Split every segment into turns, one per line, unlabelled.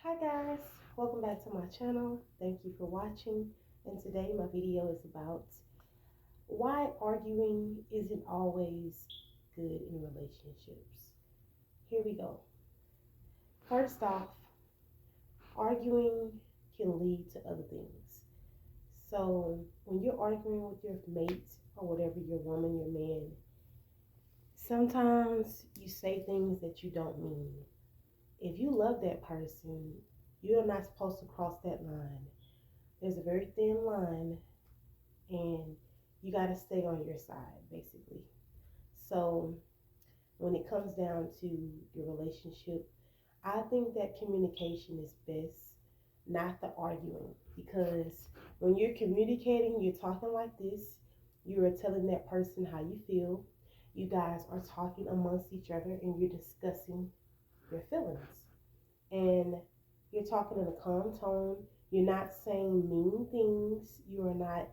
Hi guys, welcome back to my channel. Thank you for watching. And today my video is about why arguing isn't always good in relationships. Here we go. First off, arguing can lead to other things. So when you're arguing with your mate or whatever, your woman, your man, sometimes you say things that you don't mean. If you love that person, you're not supposed to cross that line. There's a very thin line, and you got to stay on your side, basically. So, when it comes down to your relationship, I think that communication is best, not the arguing. Because when you're communicating, you're talking like this, you are telling that person how you feel. You guys are talking amongst each other and you're discussing your feelings. And you're talking in a calm tone. You're not saying mean things. You are not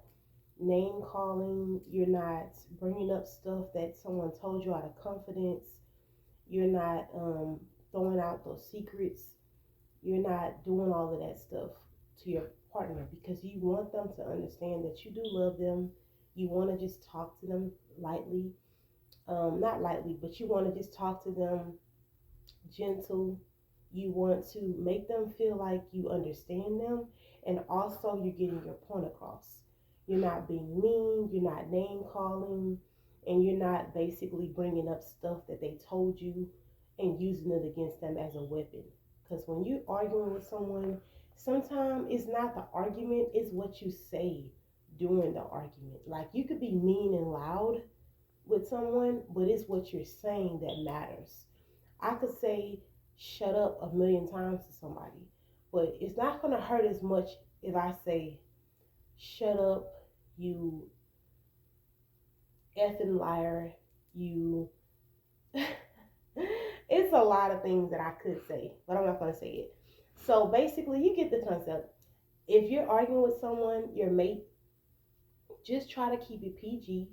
name calling. You're not bringing up stuff that someone told you out of confidence. You're not throwing out those secrets. You're not doing all of that stuff to your partner because you want them to understand that you do love them. You want to just talk to them lightly. Not lightly, but you want to just talk to them gentle. You want to make them feel like you understand them, and also you're getting your point across. You're not being mean, you're not name calling, and you're not basically bringing up stuff that they told you and using it against them as a weapon. Because when you're arguing with someone, sometimes it's not the argument, it's what you say during the argument. Like you could be mean and loud with someone, but it's what you're saying that matters. I could say shut up a million times to somebody, but it's not going to hurt as much if I say shut up, you effing liar, you. It's a lot of things that I could say, but I'm not going to say it. So basically, you get the concept. If you're arguing with someone, your mate, just try to keep it PG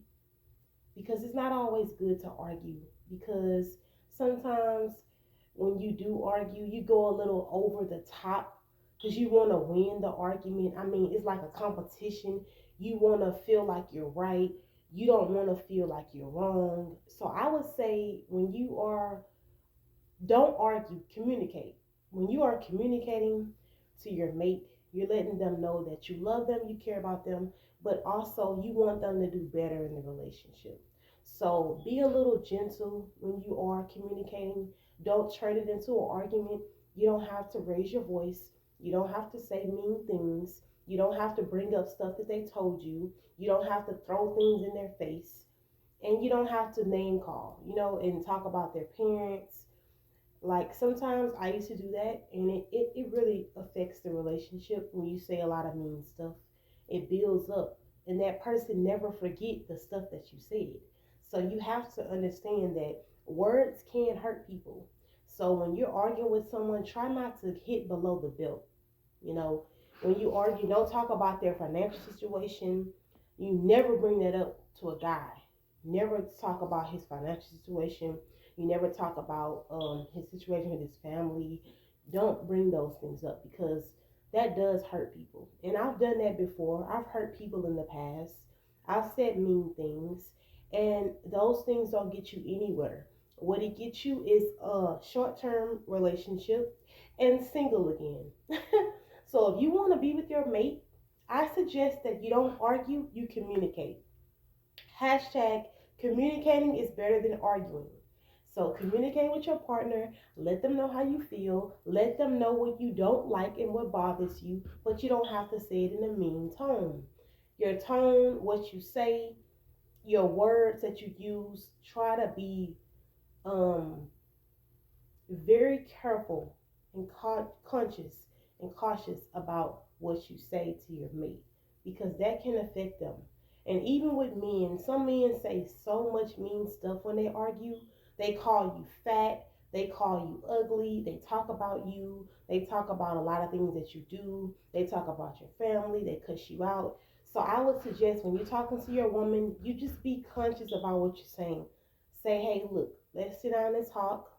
because it's not always good to argue because sometimes when you do argue, you go a little over the top because you want to win the argument. I mean, it's like a competition. You want to feel like you're right. You don't want to feel like you're wrong. So I would say when you are, don't argue, communicate. When you are communicating to your mate, you're letting them know that you love them, you care about them, but also you want them to do better in the relationship. So be a little gentle when you are communicating. Don't turn it into an argument. You don't have to raise your voice. You don't have to say mean things. You don't have to bring up stuff that they told you. You don't have to throw things in their face. And you don't have to name call, and talk about their parents. Like sometimes I used to do that, and it really affects the relationship when you say a lot of mean stuff. It builds up, and that person never forget the stuff that you said. So you have to understand that words can hurt people. So when you're arguing with someone, try not to hit below the belt. You know, when you argue, don't talk about their financial situation. You never bring that up to a guy. Never talk about his financial situation. You never talk about his situation with his family. Don't bring those things up because that does hurt people. And I've done that before. I've hurt people in the past. I've said mean things, and those things don't get you anywhere. What it gets you is a short term relationship and single again. So if you want to be with your mate, I suggest that you don't argue, you communicate. Hashtag communicating is better than arguing. So communicate with your partner, let them know how you feel, let them know what you don't like and what bothers you, but you don't have to say it in a mean tone. Your tone, what you say, your words that you use, try to be um, very careful and conscious and cautious about what you say to your mate because that can affect them. And even with men, some men say so much mean stuff when they argue. They call you fat, they call you ugly, they talk about you, they talk about a lot of things that you do, they talk about your family, they cuss you out. So I would suggest when you're talking to your woman, you just be conscious about what you're saying. Say, hey, look, let's sit down and talk.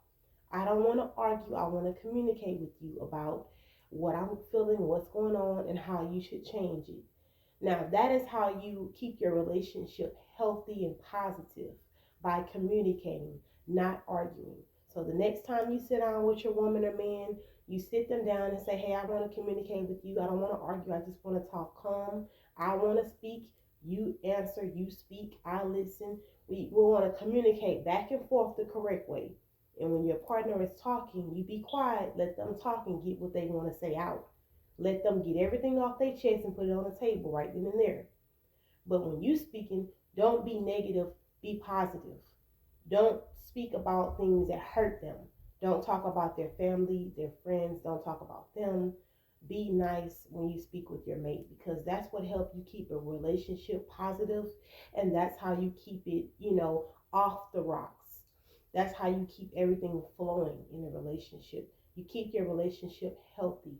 I don't want to argue. I want to communicate with you about. what I'm feeling, what's going on, and how you should change it. Now, that is how you keep your relationship healthy and positive, by communicating, not arguing. So the next time you sit down with your woman or man, you sit them down and say, hey, I want to communicate with you. I don't want to argue. I just want to talk calm. I want to speak. You answer, you speak, I listen. We want to communicate back and forth the correct way. And when your partner is talking, you be quiet, let them talk and get what they want to say out. Let them get everything off their chest and put it on the table right then and there. But when you speaking, don't be negative, be positive. Don't speak about things that hurt them. Don't talk about their family, their friends. Don't talk about them. Be nice when you speak with your mate, because that's what helps you keep a relationship positive, and that's how you keep it, off the rocks. That's how you keep everything flowing in a relationship. You keep your relationship healthy.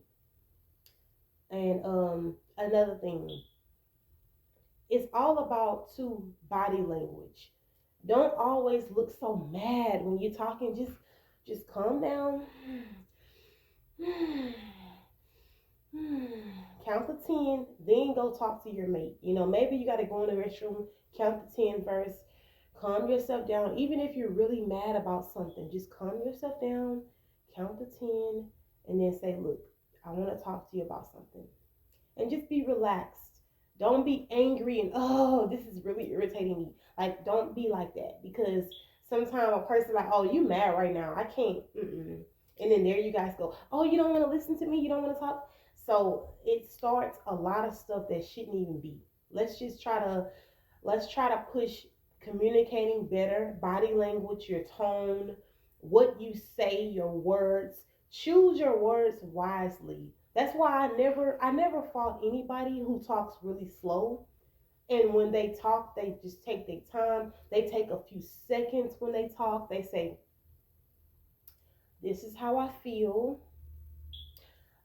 And another thing, it's all about too body language. Don't always look so mad when you're talking. Just calm down. Count to 10, then go talk to your mate. Maybe you got to go in the restroom, count to 10 first, calm yourself down. Even if you're really mad about something, just calm yourself down, count to 10, and then say, look, I want to talk to you about something. And just be relaxed. Don't be angry and, oh, this is really irritating me. Like, don't be like that, because sometimes a person like, oh, you mad right now. I can't. Mm-mm. And then there you guys go, oh, you don't want to listen to me? You don't want to talk? So it starts a lot of stuff that shouldn't even be. Let's try to push communicating better, body language, your tone, what you say, your words. Choose your words wisely. That's why I never fault anybody who talks really slow. And when they talk, they just take their time. They take a few seconds when they talk. They say, this is how I feel.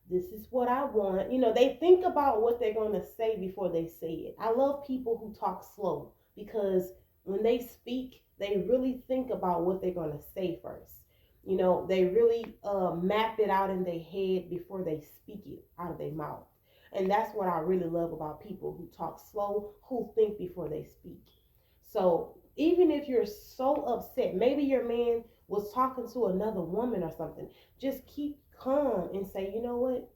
This is what I want. They think about what they're going to say before they say it. I love people who talk slow, because when they speak, they really think about what they're going to say first. They really map it out in their head before they speak it out of their mouth. And that's what I really love about people who talk slow, who think before they speak. So even if you're so upset, maybe your man was talking to another woman or something, just keep calm and say, you know what?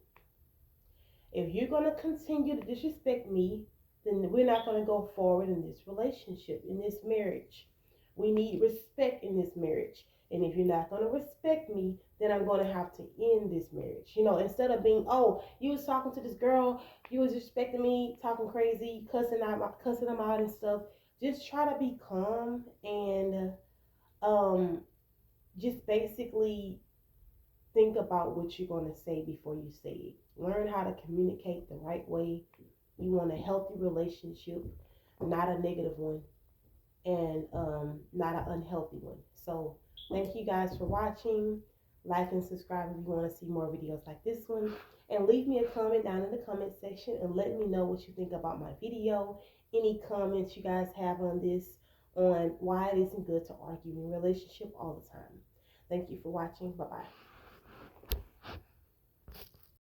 If you're going to continue to disrespect me, then we're not going to go forward in this relationship, in this marriage. We need respect in this marriage. And if you're not going to respect me, then I'm going to have to end this marriage. Instead of being, oh, you was talking to this girl, you was respecting me, talking crazy, cussing them out and stuff. Just try to be calm and um, just basically think about what you're going to say before you say it. Learn how to communicate the right way. You want a healthy relationship, not a negative one, and not an unhealthy one. So thank you guys for watching. Like and subscribe if you want to see more videos like this one. And leave me a comment down in the comment section and let me know what you think about my video. Any comments you guys have on this, on why it isn't good to argue in a relationship all the time. Thank you for watching. Bye-bye.